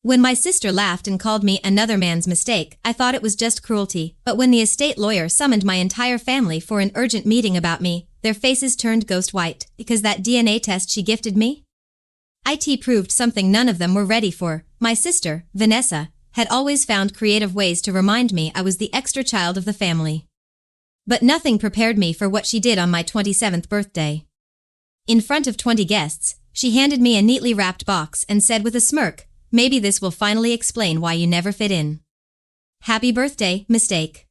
When my sister laughed and called me another man's mistake, I thought it was just cruelty, but when the estate lawyer summoned my entire family for an urgent meeting about me, their faces turned ghost white, because that DNA test she gifted me? It proved something none of them were ready for. My sister, Vanessa, had always found creative ways to remind me I was the extra child of the family. But nothing prepared me for what she did on my 27th birthday. In front of 20 guests, she handed me a neatly wrapped box and said with a smirk, "Maybe this will finally explain why you never fit in. Happy birthday, mistake."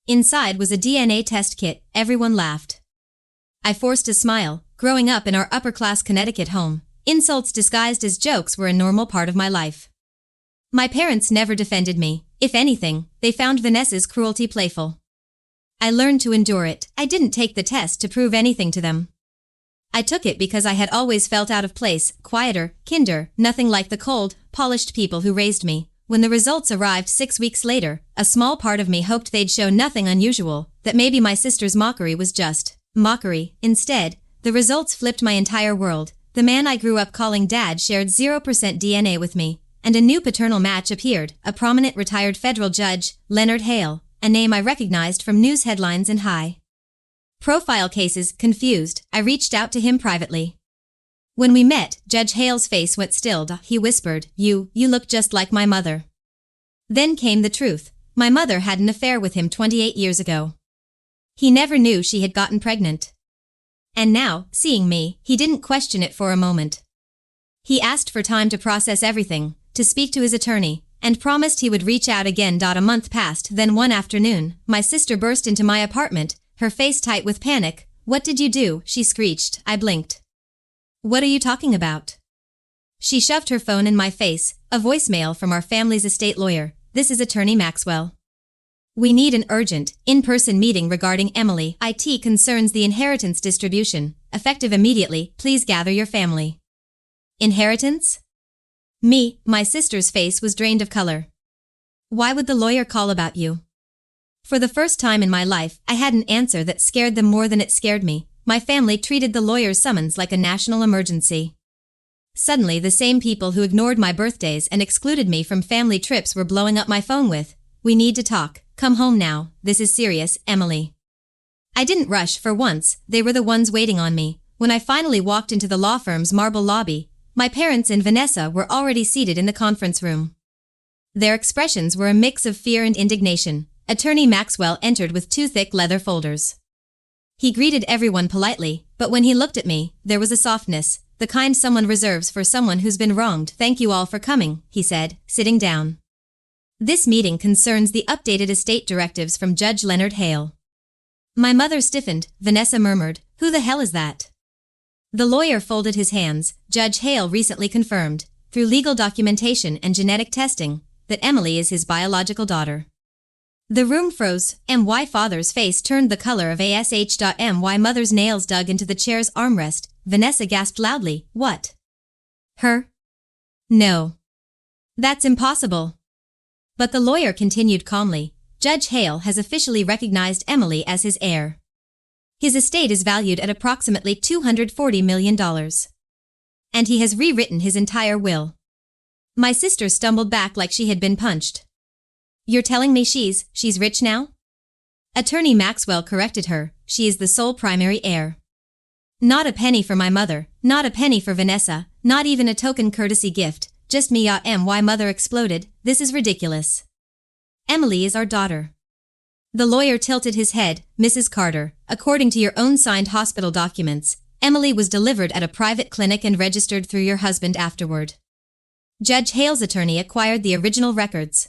Inside was a DNA test kit. Everyone laughed. I forced a smile. Growing up in our upper-class Connecticut home, insults disguised as jokes were a normal part of my life. My parents never defended me. If anything, they found Vanessa's cruelty playful. I learned to endure it. I didn't take the test to prove anything to them. I took it because I had always felt out of place, quieter, kinder, nothing like the cold, polished people who raised me. When the results arrived 6 weeks later, a small part of me hoped they'd show nothing unusual, that maybe my sister's mockery was just mockery. Instead, the results flipped my entire world. The man I grew up calling Dad shared 0% DNA with me, and a new paternal match appeared, a prominent retired federal judge, Leonard Hale, a name I recognized from news headlines and high-profile cases. Confused, I reached out to him privately. When we met, Judge Hale's face went still. He whispered, You look just like my mother." Then came the truth. My mother had an affair with him 28 years ago. He never knew she had gotten pregnant. And now, seeing me, he didn't question it for a moment. He asked for time to process everything, to speak to his attorney, and promised he would reach out again. A month passed. Then one afternoon, my sister burst into my apartment, her face tight with panic. "What did you do?" she screeched. I blinked. "What are you talking about?" She shoved her phone in my face, a voicemail from our family's estate lawyer. "This is Attorney Maxwell. We need an urgent, in-person meeting regarding Emily. It concerns the inheritance distribution, effective immediately. Please gather your family." Inheritance? My sister's face was drained of color. "Why would the lawyer call about you?" For the first time in my life, I had an answer that scared them more than it scared me. My family treated the lawyer's summons like a national emergency. Suddenly, the same people who ignored my birthdays and excluded me from family trips were blowing up my phone with, "We need to talk. Come home now. This is serious, Emily." I didn't rush. For once, they were the ones waiting on me. When I finally walked into the law firm's marble lobby, my parents and Vanessa were already seated in the conference room. Their expressions were a mix of fear and indignation. Attorney Maxwell entered with 2 thick leather folders. He greeted everyone politely, but when he looked at me, there was a softness, the kind someone reserves for someone who's been wronged. "Thank you all for coming," he said, sitting down. "This meeting concerns the updated estate directives from Judge Leonard Hale." My mother stiffened. Vanessa murmured, "Who the hell is that?" The lawyer folded his hands. "Judge Hale recently confirmed, through legal documentation and genetic testing, that Emily is his biological daughter." The room froze. My father's face turned the color of ash. My mother's nails dug into the chair's armrest. Vanessa gasped loudly, "What? Her? No. That's impossible." But the lawyer continued calmly, "Judge Hale has officially recognized Emily as his heir. His estate is valued at approximately $240 million. And he has rewritten his entire will." My sister stumbled back like she had been punched. "You're telling me she's rich now?" Attorney Maxwell corrected her. "She is the sole primary heir. Not a penny for my mother, not a penny for Vanessa, not even a token courtesy gift, just me." My mother exploded. "This is ridiculous. Emily is our daughter." The lawyer tilted his head. "Mrs. Carter, according to your own signed hospital documents, Emily was delivered at a private clinic and registered through your husband afterward. Judge Hale's attorney acquired the original records."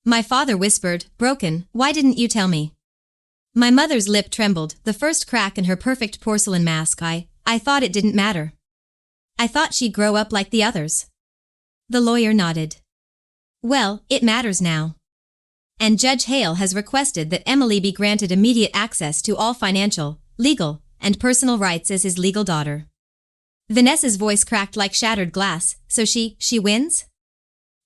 My father whispered, "Broken, why didn't you tell me?" My mother's lip trembled, the first crack in her perfect porcelain mask. I thought it didn't matter. I thought she'd grow up like the others." The lawyer nodded. "Well, it matters now. And Judge Hale has requested that Emily be granted immediate access to all financial, legal, and personal rights as his legal daughter." Vanessa's voice cracked like shattered glass. "So she wins?"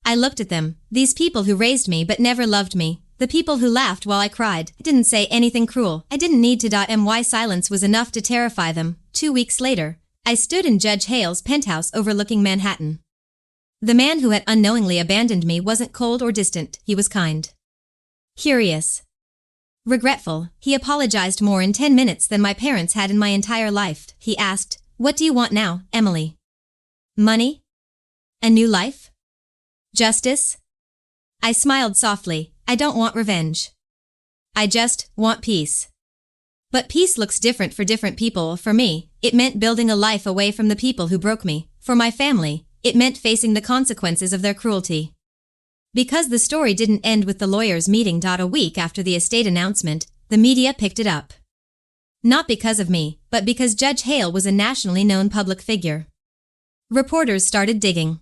I looked at them, these people who raised me but never loved me, the people who laughed while I cried. I didn't say anything cruel. I didn't need to. My silence was enough to terrify them. 2 weeks later, I stood in Judge Hale's penthouse overlooking Manhattan. The man who had unknowingly abandoned me wasn't cold or distant, he was kind. Curious. Regretful. He apologized more in 10 minutes than my parents had in my entire life. He asked, "What do you want now, Emily? Money? A new life? Justice?" I smiled softly. I don't want revenge. I just want peace. But peace looks different for different people. For me, it meant building a life away from the people who broke me. For my family, it meant facing the consequences of their cruelty. Because the story didn't end with the lawyers meeting. A week after the estate announcement, the media picked it up. Not because of me, but because Judge Hale was a nationally known public figure. Reporters started digging.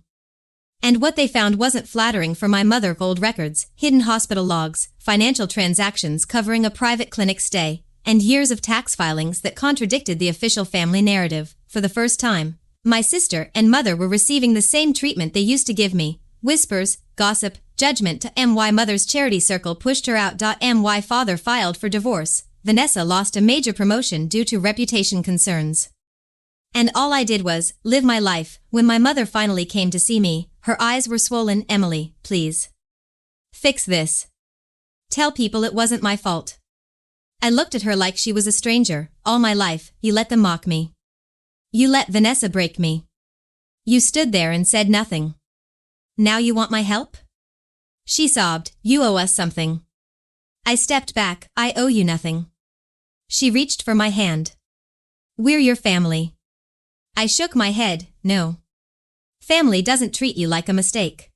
And what they found wasn't flattering for my mother: old records, hidden hospital logs, financial transactions covering a private clinic stay, and years of tax filings that contradicted the official family narrative. For the first time, my sister and mother were receiving the same treatment they used to give me: whispers, gossip, judgment. My mother's charity circle pushed her out. My father filed for divorce. Vanessa lost a major promotion due to reputation concerns. And all I did was live my life. When my mother finally came to see me, her eyes were swollen. "Emily, please. Fix this. Tell people it wasn't my fault." I looked at her like she was a stranger. "All my life, you let them mock me. You let Vanessa break me. You stood there and said nothing. Now you want my help?" She sobbed. "You owe us something." I stepped back. "I owe you nothing." She reached for my hand. "We're your family." I shook my head. "No. Family doesn't treat you like a mistake."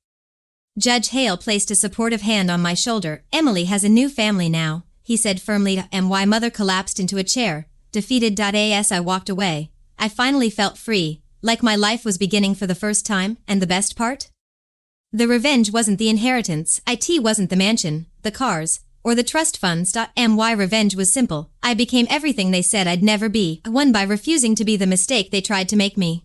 Judge Hale placed a supportive hand on my shoulder. "Emily has a new family now," he said firmly. My mother collapsed into a chair, defeated. As I walked away, I finally felt free, like my life was beginning for the first time. And the best part? The revenge wasn't the inheritance. It wasn't the mansion, the cars, or the trust funds. My revenge was simple. I became everything they said I'd never be, one by refusing to be the mistake they tried to make me.